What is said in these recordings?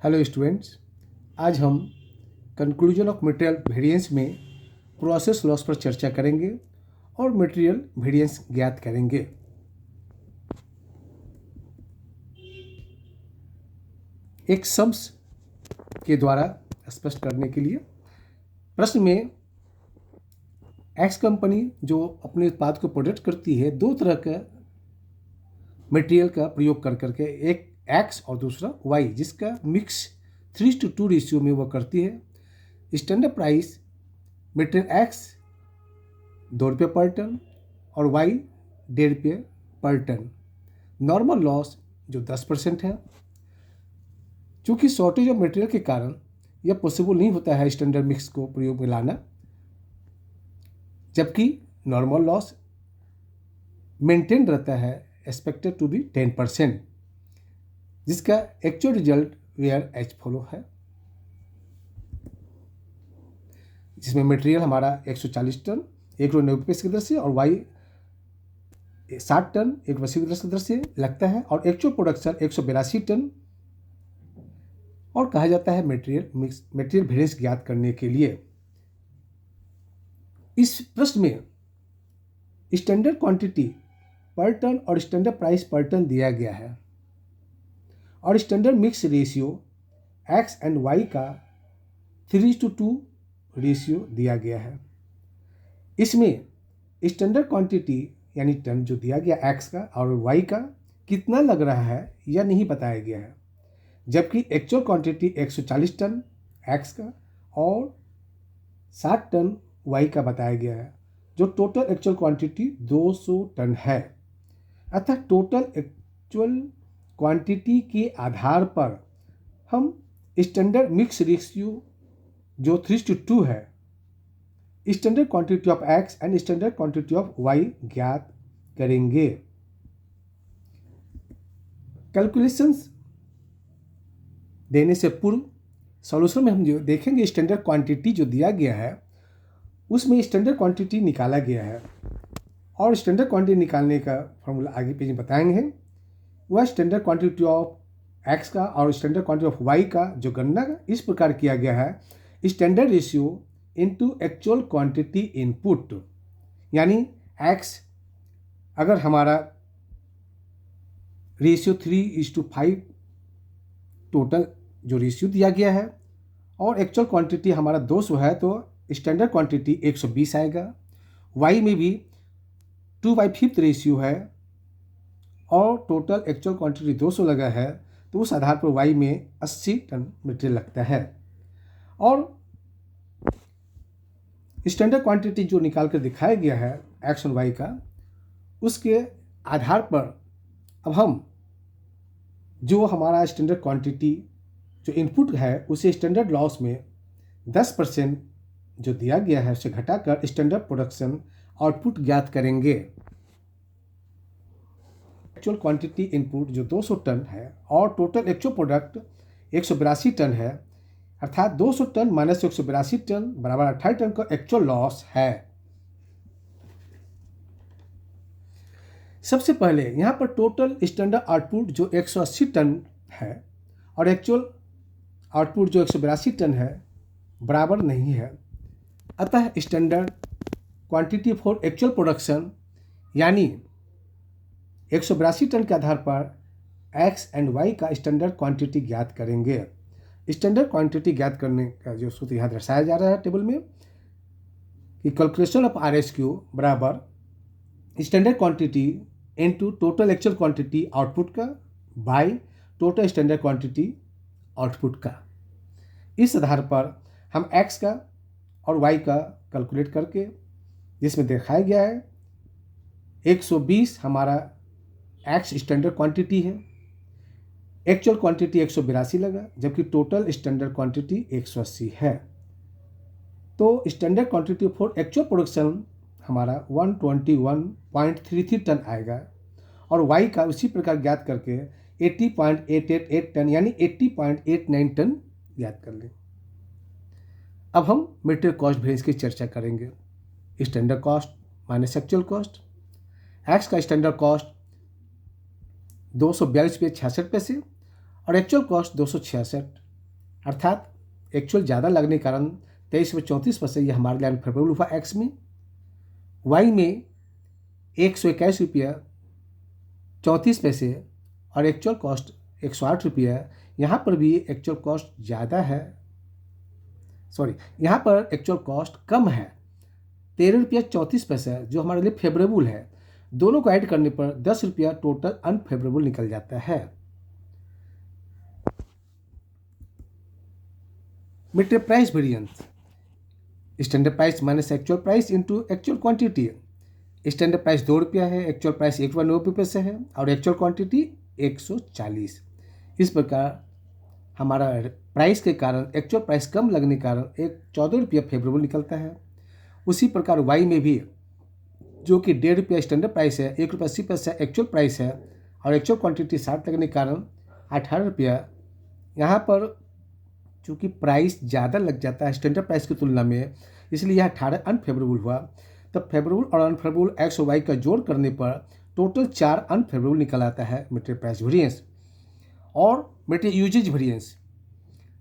Hello students, आज हम conclusion of material variance में प्रोसेस लॉस पर चर्चा करेंगे और मटेरियल वेरिएंस ज्ञात करेंगे। एक सम्स के द्वारा स्पष्ट करने के लिए प्रश्न में एक्स कंपनी जो अपने उत्पाद को प्रोडक्ट करती है दो तरह का मटेरियल का प्रयोग कर करके, एक एक्स और दूसरा वाई, जिसका मिक्स 3:2 रेशियो में वो करती है। स्टैंडर्ड प्राइस मटेरियल एक्स 2 रुपये पर टन और वाई 1.5 रुपये पर टन। नॉर्मल लॉस जो 10% है। चूँकि शॉर्टेज ऑफ मटेरियल के कारण यह पॉसिबल नहीं होता है स्टैंडर्ड मिक्स को प्रयोग में लाना, जबकि नॉर्मल लॉस मेंटेन रहता है एक्सपेक्टेड टू बी 10%, जिसका actual result were as follow है, जिसमें मटेरियल हमारा 140 टन 190 की दर से और वाई 60 टन 180 की दर से लगता है और एक्चुअल प्रोडक्शन 182 टन और कहा जाता है मटेरियल वेरिएंस ज्ञात करने के लिए। इस प्रश्न में स्टैंडर्ड क्वांटिटी पर टन और स्टैंडर्ड प्राइस पर टन दिया गया है और standard mix ratio X and Y का 3:2 रेशियो दिया गया है। इसमें स्टैंडर्ड क्वांटिटी यानी टन जो दिया गया एक्स का और वाई का कितना लग रहा है यह नहीं बताया गया है, जबकि एक्चुअल क्वांटिटी 140 टन एक्स का और 60 टन वाई का बताया गया है, जो टोटल एक्चुअल क्वांटिटी 200 टन है। अतः टोटल एक्चुअल क्वांटिटी के आधार पर हम स्टैंडर्ड मिक्स रेशियो जो 3:2 है, standard quantity of X and standard quantity of Y ज्ञात करेंगे। कैलकुलेशंस देने से पूर्व सॉल्यूशन में हम जो देखेंगे स्टैंडर्ड क्वांटिटी जो दिया गया है उसमें स्टैंडर्ड क्वांटिटी निकाला गया है और स्टैंडर्ड क्वांटिटी निकालने का फॉर्मूला आगे पेज में बताएंगे। वह स्टैंडर्ड क्वांटिटी ऑफ एक्स का और स्टैंडर्ड क्वांटिटी ऑफ वाई का जो गणना इस प्रकार किया गया है, standard ratio into actual quantity input, यानी एक्स अगर हमारा रेशियो 3:5 टोटल जो रेशियो दिया गया है और एक्चुअल क्वांटिटी हमारा 200 है तो स्टैंडर्ड क्वांटिटी 120 आएगा। वाई में भी 2/5 रेशियो है और टोटल एक्चुअल क्वांटिटी 200 लगा है, तो उस आधार पर वाई में 80 टन मटेरियल लगता है। और स्टैंडर्ड क्वांटिटी जो निकाल कर दिखाया गया है एक्स और वाई का, उसके आधार पर अब हम जो हमारा स्टैंडर्ड क्वांटिटी जो इनपुट है उसे स्टैंडर्ड लॉस में 10% जो दिया गया है उसे घटाकर स्टैंडर्ड प्रोडक्शन आउटपुट ज्ञात करेंगे। एक्चुअल क्वांटिटी इनपुट जो 200 टन है और टोटल एक्चुअल प्रोडक्ट 182 टन है, अर्थात 200 टन माइनस 182 टन बराबर 28 टन का एक्चुअल लॉस है। सबसे पहले यहाँ पर टोटल स्टैंडर्ड आउटपुट जो 180 टन है और एक्चुअल आउटपुट जो 182 टन है बराबर नहीं है, अतः standard quantity for actual production यानी 182 टन के आधार पर एक्स एंड वाई का स्टैंडर्ड क्वांटिटी ज्ञात करेंगे। स्टैंडर्ड क्वांटिटी ज्ञात करने का जो सूत्र यहाँ दर्शाया जा रहा है टेबल में कि कैलकुलेशन ऑफ RSQ बराबर standard quantity into total actual quantity output का by total standard quantity output का। इस आधार पर हम एक्स का और वाई का कैलकुलेट करके, जिसमें दिखाया गया है 120 हमारा एक्स स्टैंडर्ड क्वांटिटी है, एक्चुअल क्वांटिटी 182 लगा, जबकि टोटल स्टैंडर्ड क्वांटिटी 180 है। तो standard quantity for actual production हमारा 121.33 टन आएगा और वाई का उसी प्रकार ज्ञात करके 80.888 टन यानी 80.89 टन ज्ञात कर लें। अब हम मटेरियल कॉस्ट वेरिएंस की चर्चा करेंगे। Standard cost minus actual cost. X का स्टैंडर्ड कॉस्ट 242 रुपये 66 पैसे और एक्चुअल कॉस्ट 266 अर्थात एक्चुअल ज़्यादा लगने के कारण 23.34% यह हमारे लिए अनफेवरेबल हुआ एक्स में। वाई में 121 रुपया 34 पैसे और एक्चुअल कॉस्ट 108 रुपया। यहाँ पर भी एक्चुअल कॉस्ट ज़्यादा है, यहाँ पर एक्चुअल कॉस्ट कम है 13 रुपया 34 पैसे, जो हमारे लिए फेवरेबल है। दोनों को ऐड करने पर 10 रुपया टोटल अनफेवरेबल निकल जाता है। Material price variance, standard price minus actual price into actual quantity. Standard price 2 रुपया है, एक्चुअल प्राइस 190 पैसे है और एक्चुअल क्वांटिटी 140। इस प्रकार हमारा प्राइस के कारण एक्चुअल प्राइस कम लगने के कारण 14 रुपया फेवरेबल निकलता है। उसी प्रकार वाई में भी, जो कि 1.5 रुपया स्टैंडर्ड प्राइस है, 1 रुपया 80 पैसा एक्चुअल प्राइस है और एक्चुअल क्वांटिटी 60 लगने के कारण 18 रुपया। यहाँ पर चूँकि प्राइस ज़्यादा लग जाता है स्टैंडर्ड प्राइस की तुलना में, इसलिए यह 18 अनफेवरेबल हुआ। तब फेवरेबल और अनफेवरेबल एक्स और वाई का जोड़ करने पर टोटल 4 अनफेवरेबल निकल आता है मटेरियल प्राइस वेरिएंस। और material usage variance,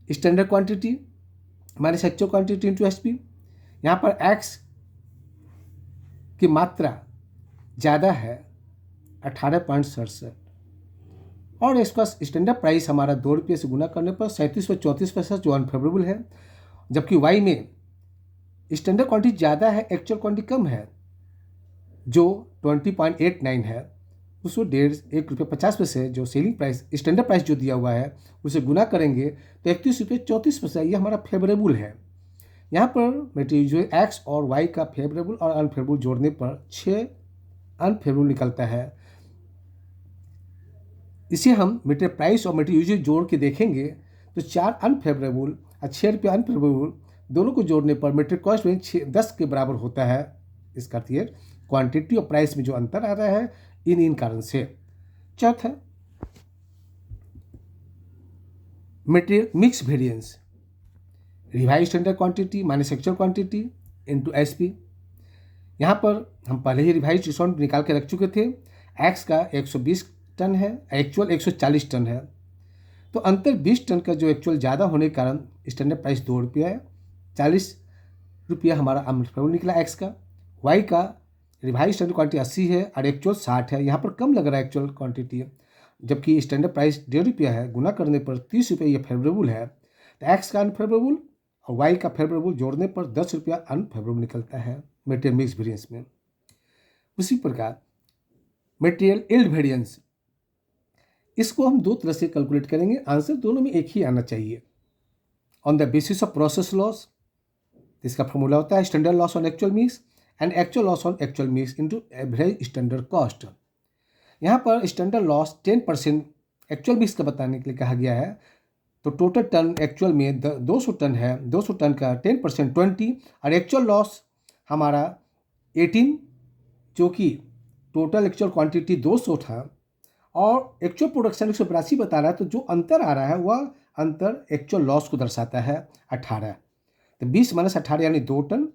standard quantity minus actual quantity into SP. यहाँ पर एक्स की मात्रा ज़्यादा है 18.67 और इसका स्टैंडर्ड प्राइस हमारा 2 रुपये से गुना करने पर 37.34 पैसा, जो अनफेवरेबल है। जबकि वाई में स्टैंडर्ड क्वांटिटी ज़्यादा है, एक्चुअल क्वांटिटी कम है, जो 20.89 है। उसको 1 रुपये 50 पैसे, जो सेलिंग प्राइस स्टैंडर्ड प्राइस जो दिया हुआ है, उसे गुना करेंगे तो 31 रुपये 34 पैसा, ये हमारा फेवरेबल है। यहाँ पर मटेरियल जो एक्स और वाई का फेवरेबल और अनफेवरेबल जोड़ने पर 6 अनफेवरेबल निकलता है। इसे हम मटेरियल प्राइस और मटेरियल यूजेज जोड़ के देखेंगे तो 4 अनफेवरेबल और 6 रुपये अनफेवरेबल दोनों को जोड़ने पर मटेरियल कॉस्ट में 10 के बराबर होता है। इसका अर्थ क्वांटिटी और प्राइस में जो अंतर आ रहा है इन कारण से। चौथा, material mix variance, revise standard quantity minus actual quantity into SP. यहाँ पर हम पहले ही रिवाइज डिस्काउंट निकाल के रख चुके थे। एक्स का 120 टन है, एक्चुअल 140 टन है, तो अंतर 20 टन का जो एक्चुअल ज़्यादा होने के कारण स्टैंडर्ड प्राइस 2 रुपया है, 40 रुपया हमारा अनफेवरेबल निकला एक्स का। वाई का रिवाइज स्टैंडर्ड क्वांटिटी 80 है और एक्चुअल 60 है, यहाँ पर कम लग रहा है एक्चुअल क्वांटिटी, जबकि स्टैंडर्ड प्राइस 1.5 रुपया है, गुना करने पर 30 रुपये ये फेवरेबल है। तो एक्स का अनफेवरेबल और वाई का फेवरेबल जोड़ने पर 10 रुपया अनफेवरेबल निकलता है मटेरियल मिक्स वेरिएंस में। उसी प्रकार मटेरियल यील्ड वेरिएंस, इसको हम 2 तरह से कैलकुलेट करेंगे, आंसर दोनों में एक ही आना चाहिए। On the basis of process loss, इसका फॉर्मूला होता है standard loss on actual mix and actual loss on actual mix into average standard cost. यहाँ पर स्टैंडर्ड लॉस 10% एक्चुअल मिक्स का बताने के लिए कहा गया है। तो टोटल टन एक्चुअल में 200 टन है, 200 टन का 10% 20 और एक्चुअल लॉस हमारा 18, जो कि टोटल एक्चुअल क्वांटिटी 200 था और एक्चुअल प्रोडक्शन 182 बता रहा है, तो जो अंतर आ रहा है वह अंतर एक्चुअल लॉस को दर्शाता है 18। तो 20 माइनस 18 यानी 2 टन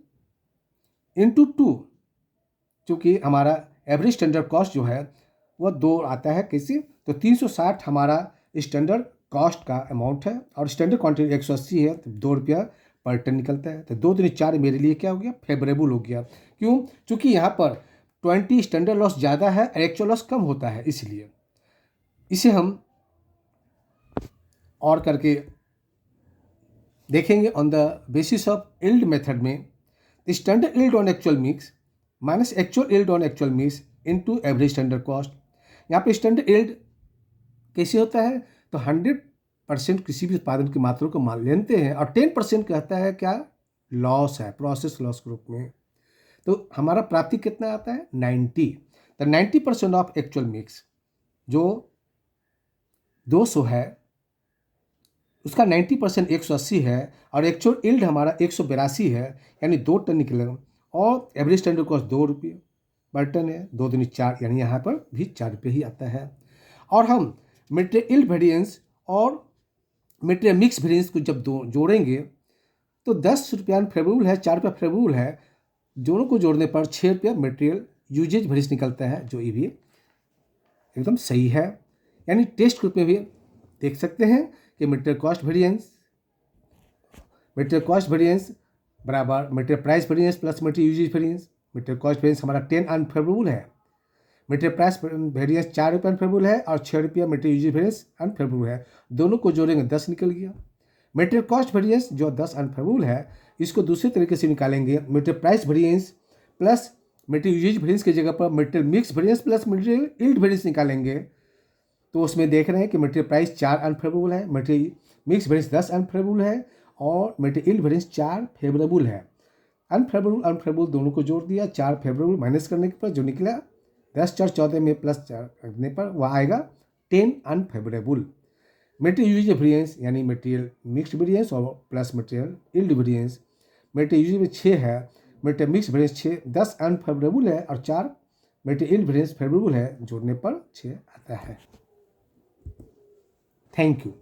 इंटू 2, चूँकि हमारा एवरेज स्टैंडर्ड कॉस्ट जो है वह 2 आता है कैसे, तो 360 हमारा स्टैंडर्ड कॉस्ट का अमाउंट है और स्टैंडर्ड क्वांटिटी 180 है, तो 2 रुपया पर टन निकलता है। तो 2 दूनी 4 मेरे लिए क्या हो गया, फेवरेबल हो गया। क्यों, चूँकि यहाँ पर 20 स्टैंडर्ड लॉस ज़्यादा है और एक्चुअल लॉस कम होता है, इसलिए इसे हम और करके देखेंगे। On the basis of yield method में standard yield on actual mix minus actual yield on actual mix into average standard cost. यहाँ पे स्टैंडर्ड यील्ड कैसे होता है, तो 100% किसी भी उत्पादन की मात्रा को मान लेते हैं और 10% कहता है क्या, लॉस है, प्रोसेस लॉस ग्रुप में। तो हमारा प्राप्ति कितना आता है, 90। तो 90% ऑफ एक्चुअल मिक्स जो 200 है उसका 90% 180 है और एक्चुअल यील्ड हमारा 182 है, यानी 2 टन निकलेगा और एवरेज स्टैंडर्ड कॉस्ट 2 रुपये पर टन है, 2 दूनी 4, यानी यहाँ पर भी 4 रुपये ही आता है। और हम मटेरियल यील्ड वेरिएंस और मटेरियल मिक्स वेरिएंस को जब जोड़ेंगे तो 10 रुपया फेवरेबल है, 4 रुपया फेवरेबल है, दोनों को जोड़ने पर 6 रुपया मटेरियल यूजेज वेरिएंस निकलता है, जो ये भी एकदम सही है। यानी टेस्ट ग्रुप में भी देख सकते हैं कि material cost variance material cost variance बराबर material price variance plus material usage variance. Material cost variance हमारा 10 अनफेवरेबल है, मटेरियल प्राइस वेरिएंस 4 रुपये अनफेवरेबल है और 6 रुपया मटेरियल यूजेज वेरिएंस अनफेवरेबल है। दोनों को जोड़ेंगे 10 निकल गया। मटेरियल कॉस्ट वेरिएंस जो 10 अनफेवरेबल है इसको दूसरे तरीके से निकालेंगे, material price variance plus material usage variance की जगह पर material mix variance plus material yield variance निकालेंगे। तो उसमें देख रहे हैं कि मटेरियल प्राइस 4 अनफेवरेबल है, मटेरियल मिक्स वेरिएंस 10 अनफेवरेबल है और मटेरियल यील्ड वेरिएंस 4 फेवरेबल है। अनफेवरेबल दोनों को जोड़ दिया, 4 फेवरेबल माइनस करने पर जो निकला 10 4 14 में प्लस 4 करने पर वह आएगा 10 अनफेवरेबल। मटेरियल यूजेज वेरिएंस यानी मटेरियल मिक्स वेरिएंस और plus material yield variance. Material usage में 6 है, मटेरियल मिक्स वेरिएंस 6, 10 अनफेवरेबल है और 4 मटेरियल यील्ड वेरिएंस फेवरेबल है, जोड़ने पर 6 आता है। Thank you.